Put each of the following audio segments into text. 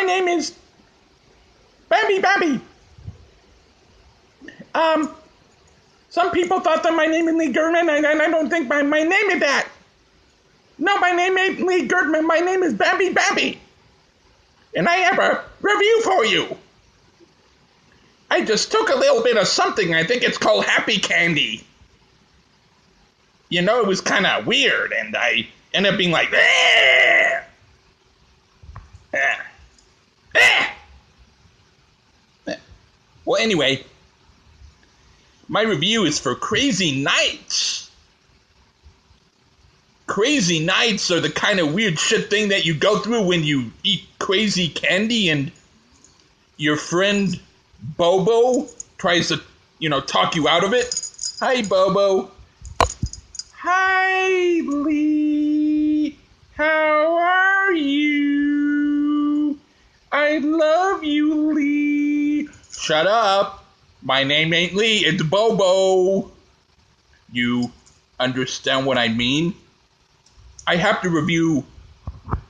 name is Babby Babby. Some people thought that my name is Lee Girdman, and I don't think my name is that. No, my name ain't Lee Girdman. My name is Babby Babby. And I have a review for you. I just took a little bit of something. I think it's called Happy Candy. You know, it was kind of weird, and I ended up being like, ah! Ah! Ah! Well, anyway, my review is for Crazy Nights. Crazy Nights are the kind of weird shit thing that you go through when you eat crazy candy and your friend Bobo tries to, talk you out of it. Hi, Bobo. Hi, Lee. How are you? I love you, Lee. Shut up. My name ain't Lee, it's Bobo. You understand what I mean? I have to review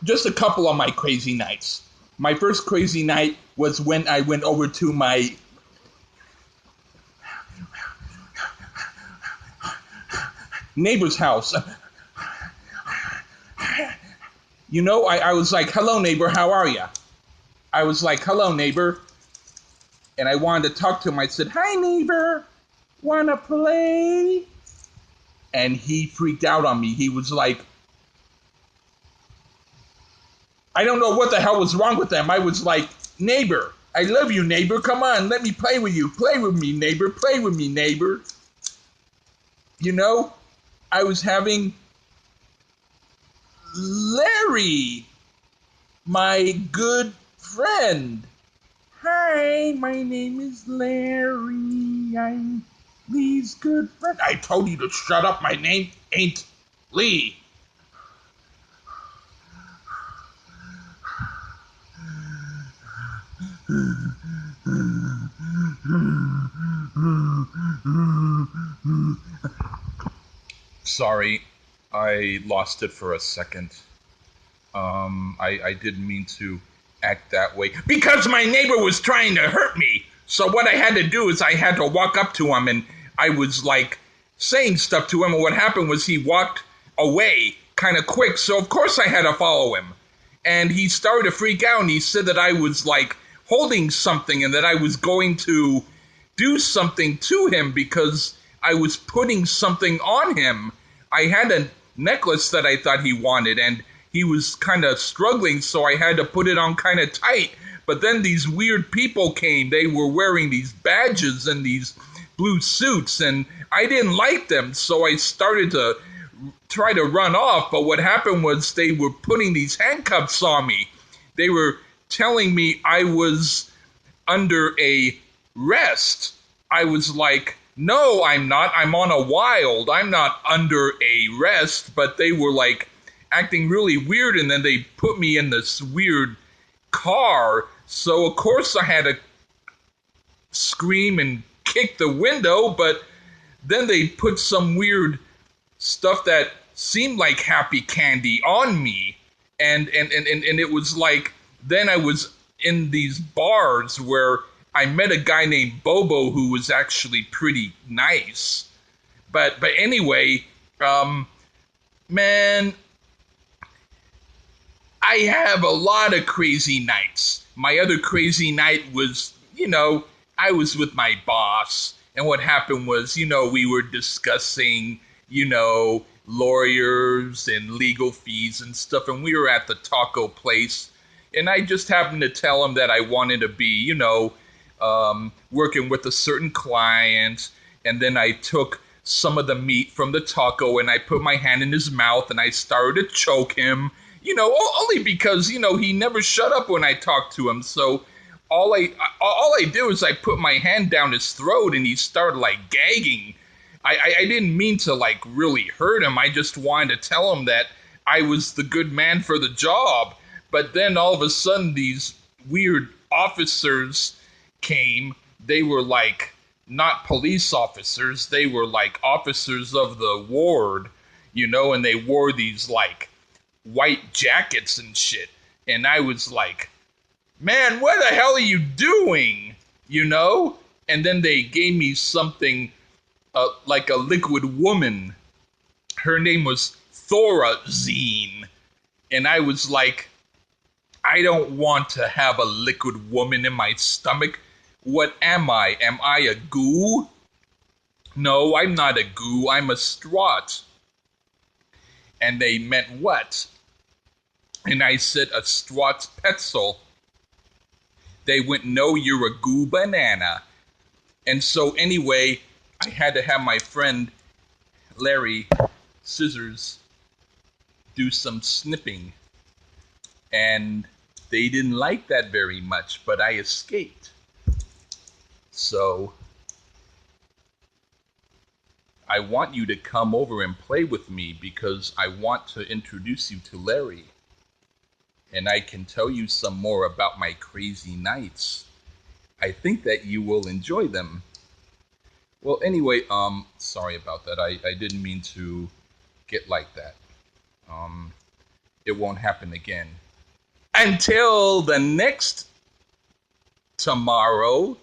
just a couple of my crazy nights. My first crazy night was when I went over to my neighbor's house. I was like, hello, neighbor, how are ya? I was like, hello, neighbor. And I wanted to talk to him. I said, hi, neighbor, wanna play? And he freaked out on me. He was like, I don't know what the hell was wrong with them. I was like, neighbor, I love you, neighbor. Come on, let me play with you. Play with me, neighbor. Play with me, neighbor. I was having Larry, my good friend. Hi, my name is Larry. I'm Lee's good friend. I told you to shut up. My name ain't Lee. Sorry, I lost it for a second. I didn't mean to act that way because my neighbor was trying to hurt me. So what I had to do is I had to walk up to him and I was like saying stuff to him, and what happened was he walked away kind of quick. So of course I had to follow him. And he started to freak out, and he said that I was like holding something and that I was going to do something to him because I was putting something on him. I had a necklace that I thought he wanted, and he was kind of struggling, so I had to put it on kind of tight. But then these weird people came. They were wearing these badges and these blue suits, and I didn't like them, so I started to try to run off. But what happened was they were putting these handcuffs on me. They were telling me I was under arrest. I was like, no, I'm not. I'm on a wild. I'm not under arrest. But they were like acting really weird, and then they put me in this weird car. So of course I had to scream and kick the window, but then they put some weird stuff that seemed like happy candy on me, and it was like, then I was in these bars where I met a guy named Bobo who was actually pretty nice. But anyway, man, I have a lot of crazy nights. My other crazy night was, I was with my boss, and what happened was, we were discussing, lawyers and legal fees and stuff, and we were at the taco place, and I just happened to tell him that I wanted to be, working with a certain client, and then I took some of the meat from the taco and I put my hand in his mouth and I started to choke him, only because, he never shut up when I talked to him. So all I do is I put my hand down his throat and he started like gagging. I didn't mean to like really hurt him. I just wanted to tell him that I was the good man for the job. But then all of a sudden these weird officers came. They were like not police officers. They were like officers of the ward, and they wore these like white jackets and shit. And I was like, man, what the hell are you doing? You know? And then they gave me something like a liquid woman. Her name was Thorazine. And I was like, I don't want to have a liquid woman in my stomach. What am I? Am I a goo? No, I'm not a goo. I'm a straught. And they meant what? And I said, a Straut's Petzl. They went, no, you're a goo banana. And so anyway, I had to have my friend Larry Scissors do some snipping. And they didn't like that very much, but I escaped. So I want you to come over and play with me because I want to introduce you to Larry. And I can tell you some more about my crazy nights. I think that you will enjoy them. Well, anyway, sorry about that. I didn't mean to get like that. It won't happen again. Until the next tomorrow,